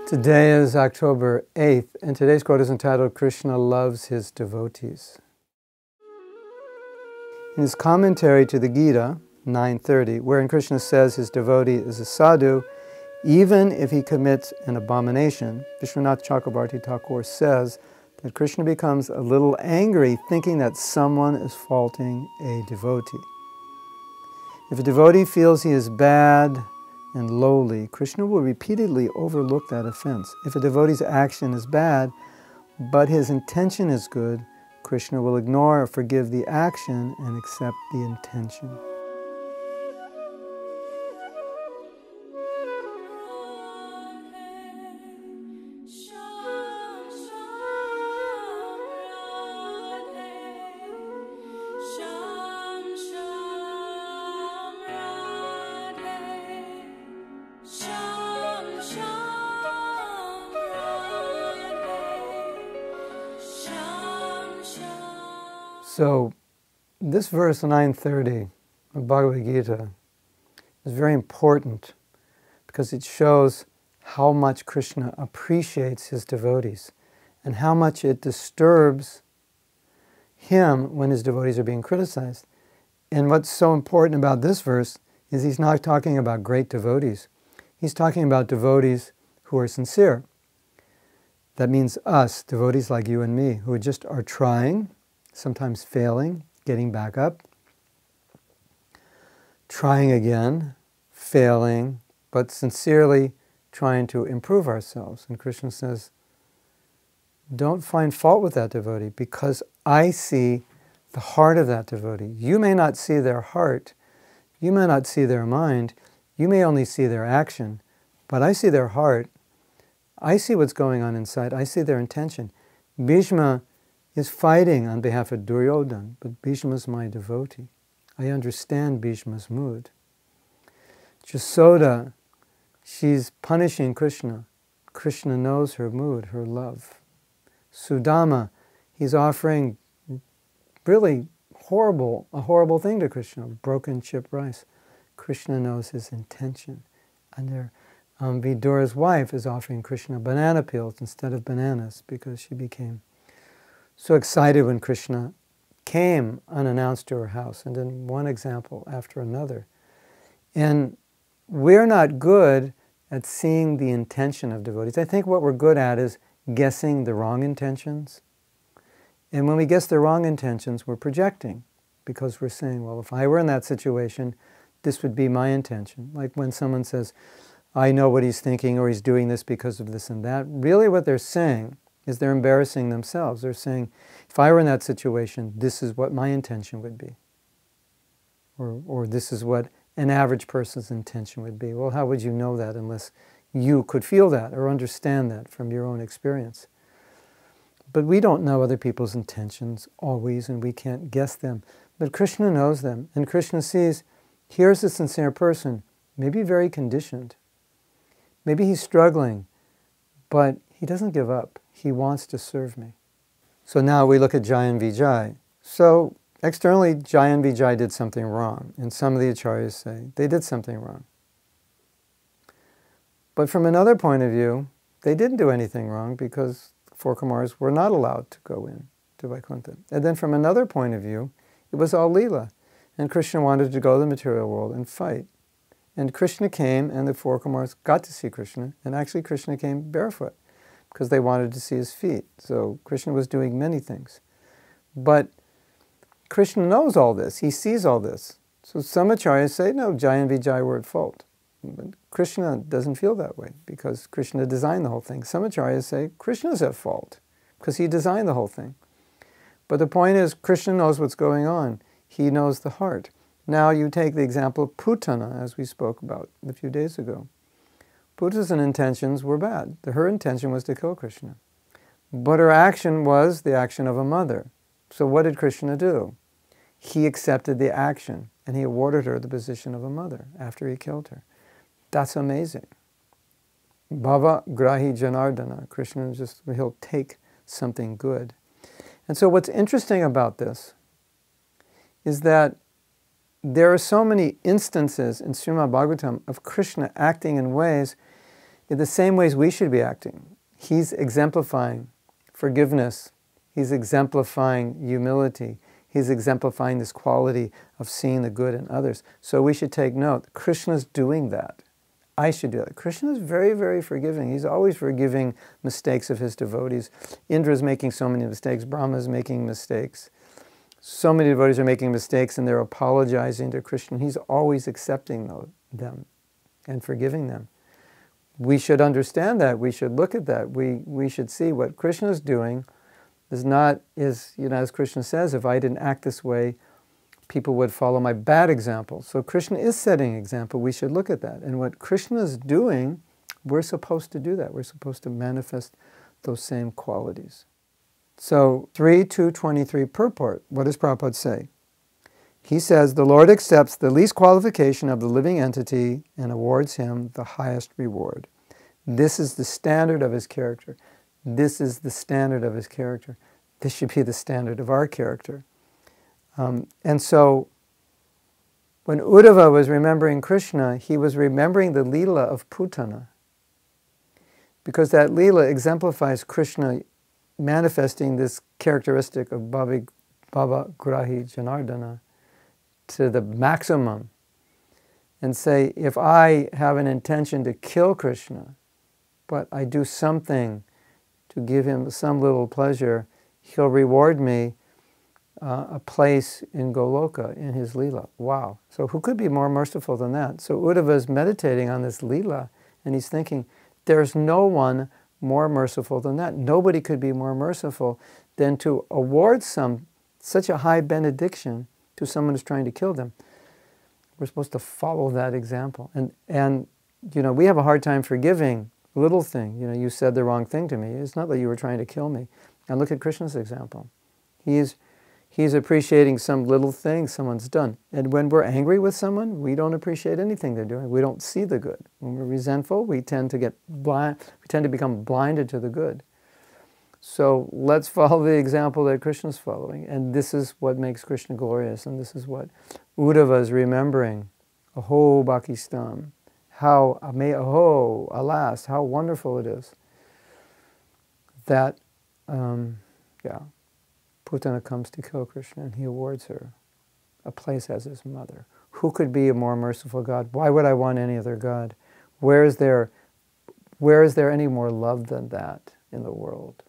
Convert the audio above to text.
Today is October 8th, and today's quote is entitled, "Krishna loves his devotees." In his commentary to the Gita, 9:30, wherein Krishna says his devotee is a sadhu, even if he commits an abomination, Visvanatha Chakravarti Thakura says that Krishna becomes a little angry thinking that someone is faulting a devotee. If a devotee feels he is bad and lowly, Krishna will repeatedly overlook that offense. If a devotee's action is bad, but his intention is good, Krishna will ignore or forgive the action and accept the intention. So, this verse 9:30 of Bhagavad Gita is very important because it shows how much Krishna appreciates his devotees and how much it disturbs him when his devotees are being criticized. And what's so important about this verse is he's not talking about great devotees. He's talking about devotees who are sincere. That means us, devotees like you and me, who just are trying, sometimes failing, getting back up, trying again, failing, but sincerely trying to improve ourselves. And Krishna says, don't find fault with that devotee because I see the heart of that devotee. You may not see their heart, you may not see their mind, you may only see their action, but I see their heart. I see what's going on inside. I see their intention. Bhishma is fighting on behalf of Duryodhana, but Bhishma is my devotee. I understand Bhishma's mood. Yasoda, she's punishing Krishna. Krishna knows her mood, her love. Sudama, he's offering really a horrible thing to Krishna, broken chip rice. Krishna knows his intention. And Vidura's wife is offering Krishna banana peels instead of bananas because she became so excited when Krishna came unannounced to her house, and then one example after another. And we're not good at seeing the intention of devotees. I think what we're good at is guessing the wrong intentions. And when we guess the wrong intentions, we're projecting, because we're saying, well, if I were in that situation, this would be my intention. Like when someone says, I know what he's thinking, or he's doing this because of this and that. Really what they're saying is they're embarrassing themselves. They're saying, if I were in that situation, this is what my intention would be. Or this is what an average person's intention would be. Well, how would you know that unless you could feel that or understand that from your own experience? But we don't know other people's intentions always, and we can't guess them. But Krishna knows them, and Krishna sees, here's a sincere person, maybe very conditioned. Maybe he's struggling, but he doesn't give up. He wants to serve me. So now we look at Jai and Vijay. So externally, Jai and Vijay did something wrong. And some of the acharyas say they did something wrong. But from another point of view, they didn't do anything wrong because the four Kumars were not allowed to go in to Vaikuntha. And then from another point of view, it was all Leela. And Krishna wanted to go to the material world and fight. And Krishna came, and the four Kumars got to see Krishna. And actually Krishna came barefoot, because they wanted to see his feet. So Krishna was doing many things. But Krishna knows all this. He sees all this. So some acharyas say, no, Jai and Vijay were at fault. But Krishna doesn't feel that way, because Krishna designed the whole thing. Some acharyas say, Krishna's at fault, because he designed the whole thing. But the point is, Krishna knows what's going on. He knows the heart. Now you take the example of Putana, as we spoke about a few days ago. Puta's intentions were bad. Her intention was to kill Krishna. But her action was the action of a mother. So what did Krishna do? He accepted the action, and he awarded her the position of a mother after he killed her. That's amazing. Bhava Grahi Janardana. Krishna he'll take something good. And so what's interesting about this is that there are so many instances in Srimad Bhagavatam of Krishna acting in ways in the same ways we should be acting. He's exemplifying forgiveness. He's exemplifying humility. He's exemplifying this quality of seeing the good in others. So we should take note. Krishna's doing that. I should do that. Krishna is very, very forgiving. He's always forgiving mistakes of his devotees. Indra's making so many mistakes. Brahma's making mistakes. So many devotees are making mistakes and they're apologizing to Krishna. He's always accepting them and forgiving them. We should understand that. We should look at that. We should see what Krishna is doing is not, as Krishna says, if I didn't act this way, people would follow my bad example. So Krishna is setting an example. We should look at that. And what Krishna is doing, we're supposed to do that. We're supposed to manifest those same qualities. So 3.2.23 purport. What does Prabhupada say? He says, the Lord accepts the least qualification of the living entity and awards him the highest reward. This is the standard of his character. This is the standard of his character. This should be the standard of our character. And so, when Uddhava was remembering Krishna, he was remembering the Leela of Putana. Because that Leela exemplifies Krishna manifesting this characteristic of Bhava Grahi Janardana to the maximum. And say, if I have an intention to kill Krishna, but I do something to give him some little pleasure, he'll reward me a place in Goloka, in his Leela. Wow. So who could be more merciful than that? So Uddhava is meditating on this Leela, and he's thinking, there's no one more merciful than that. Nobody could be more merciful than to award such a high benediction to someone who's trying to kill them. We're supposed to follow that example. And we have a hard time forgiving little thing. You said the wrong thing to me. It's not that you were trying to kill me. And look at Krishna's example. He's appreciating some little thing someone's done. And when we're angry with someone, we don't appreciate anything they're doing. We don't see the good. When we're resentful, we tend to get blind. We tend to become blinded to the good. So let's follow the example that Krishna's following. And this is what makes Krishna glorious. And this is what Uddhava is remembering. Aho Pakistan. Alas, how wonderful it is that, Putana comes to kill Krishna and he awards her a place as his mother. Who could be a more merciful God? Why would I want any other God? Where is there any more love than that in the world?